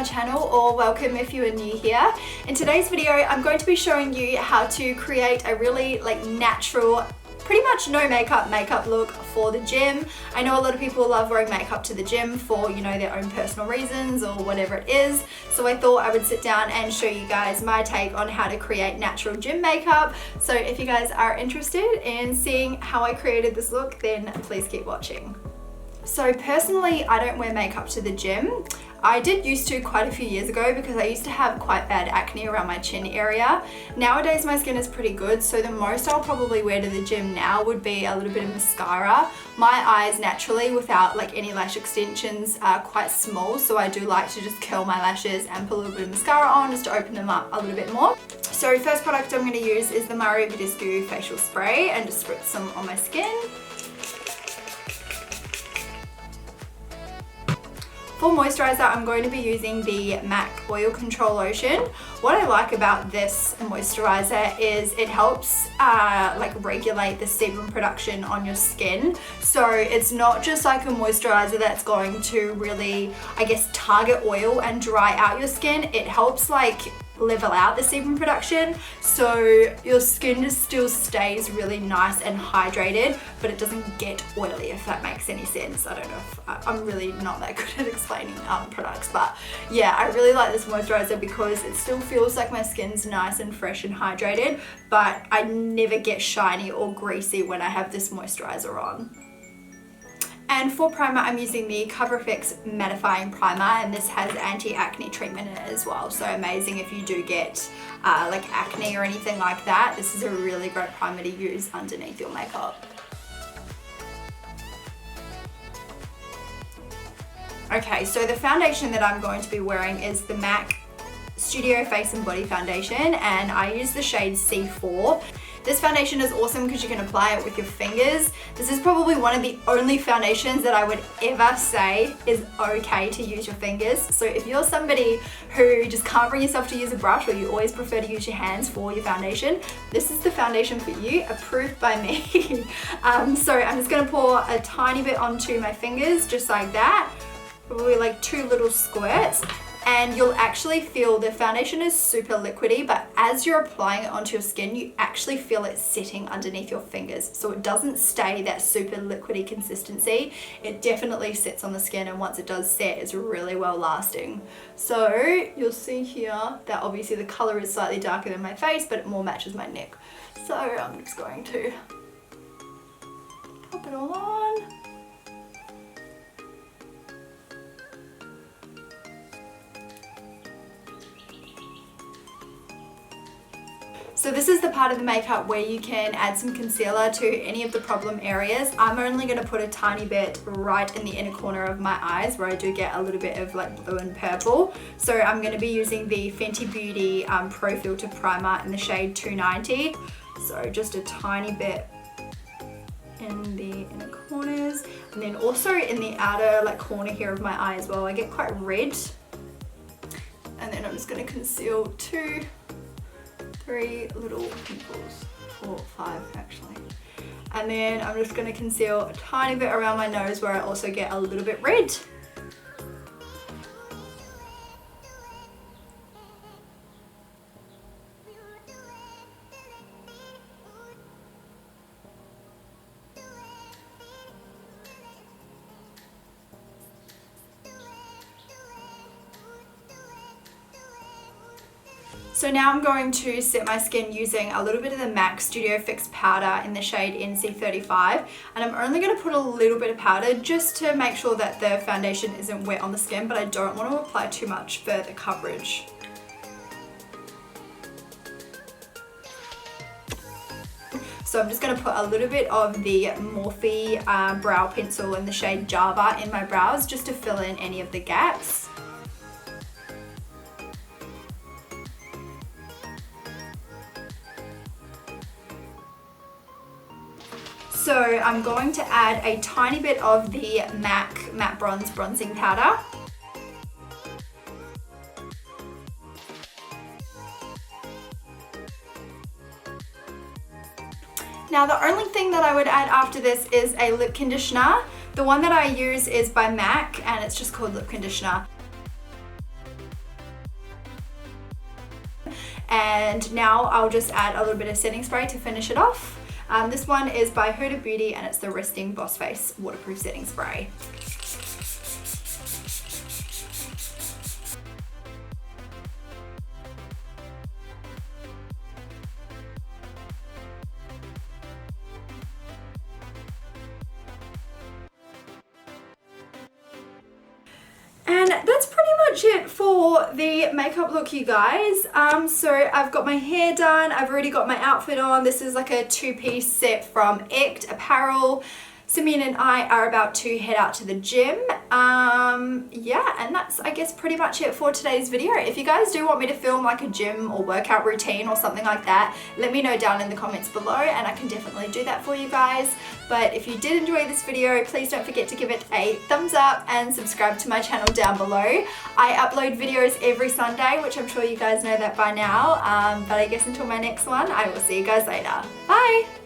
my channel, or welcome if you are new here. In today's video, I'm going to be showing you how to create a really natural, pretty much no makeup look for the gym. I know a lot of people love wearing makeup to the gym for, their own personal reasons or whatever it is. So I thought I would sit down and show you guys my take on how to create natural gym makeup. So if you guys are interested in seeing how I created this look, then please keep watching. So personally, I don't wear makeup to the gym. I did used to quite a few years ago because I used to have quite bad acne around my chin area. Nowadays my skin is pretty good, so the most I'll probably wear to the gym now would be a little bit of mascara. My eyes naturally, without any lash extensions, are quite small, so I do like to just curl my lashes and put a little bit of mascara on just to open them up a little bit more. So first product I'm going to use is the Mario Badescu facial spray and just spritz some on my skin. For moisturizer, I'm going to be using the MAC Oil Control Lotion. What I like about this moisturizer is it helps regulate the sebum production on your skin. So it's not just like a moisturizer that's going to really, target oil and dry out your skin. It helps level out the sebum production, so your skin just still stays really nice and hydrated, but it doesn't get oily, if that makes any sense. I don't know if I'm really not that good at explaining products, but yeah, I really like this moisturizer because it still feels like my skin's nice and fresh and hydrated, but I never get shiny or greasy when I have this moisturizer on. And for primer, I'm using the CoverFX Mattifying Primer, and this has anti-acne treatment in it as well. So amazing if you do get acne or anything like that. This is a really great primer to use underneath your makeup. Okay, so the foundation that I'm going to be wearing is the MAC Studio Face and Body Foundation, and I use the shade C4. This foundation is awesome because you can apply it with your fingers. This is probably one of the only foundations that I would ever say is okay to use your fingers. So if you're somebody who just can't bring yourself to use a brush, or you always prefer to use your hands for your foundation, this is the foundation for you, approved by me. So I'm just gonna pour a tiny bit onto my fingers, just like that, probably 2 little squirts. And you'll actually feel the foundation is super liquidy, but as you're applying it onto your skin, you actually feel it sitting underneath your fingers. So it doesn't stay that super liquidy consistency. It definitely sits on the skin, and once it does set, it's really well lasting. So you'll see here that obviously the color is slightly darker than my face, but it more matches my neck. So I'm just going to pop it all on. So this is the part of the makeup where you can add some concealer to any of the problem areas. I'm only going to put a tiny bit right in the inner corner of my eyes where I do get a little bit of blue and purple. So I'm going to be using the Fenty Beauty Pro Filter Primer in the shade 290. So just a tiny bit in the inner corners, and then also in the outer corner here of my eye as well. I get quite red. And then I'm just going to conceal 2, 3 little pimples, 4, 5 actually. And then I'm just going to conceal a tiny bit around my nose where I also get a little bit red. So now I'm going to set my skin using a little bit of the MAC Studio Fix powder in the shade NC35, and I'm only going to put a little bit of powder just to make sure that the foundation isn't wet on the skin, but I don't want to apply too much for the coverage. So I'm just going to put a little bit of the Morphe brow pencil in the shade Java in my brows just to fill in any of the gaps. So I'm going to add a tiny bit of the MAC Matte Bronze Bronzing Powder. Now the only thing that I would add after this is a lip conditioner. The one that I use is by MAC and it's just called Lip Conditioner. And now I'll just add a little bit of setting spray to finish it off. This one is by Huda Beauty and it's the Resting Boss Face Waterproof Setting Spray. And that's pretty much it for the makeup look, you guys. So I've got my hair done, I've already got my outfit on. This is like a two-piece set from ENQUIRIES apparel. Simeon and I are about to head out to the gym. Yeah, and that's, I guess, pretty much it for today's video. If you guys do want me to film like a gym or workout routine or something like that, let me know down in the comments below and I can definitely do that for you guys. But if you did enjoy this video, please don't forget to give it a thumbs up and subscribe to my channel down below. I upload videos every Sunday, which I'm sure you guys know that by now. But I guess until my next one, I will see you guys later. Bye!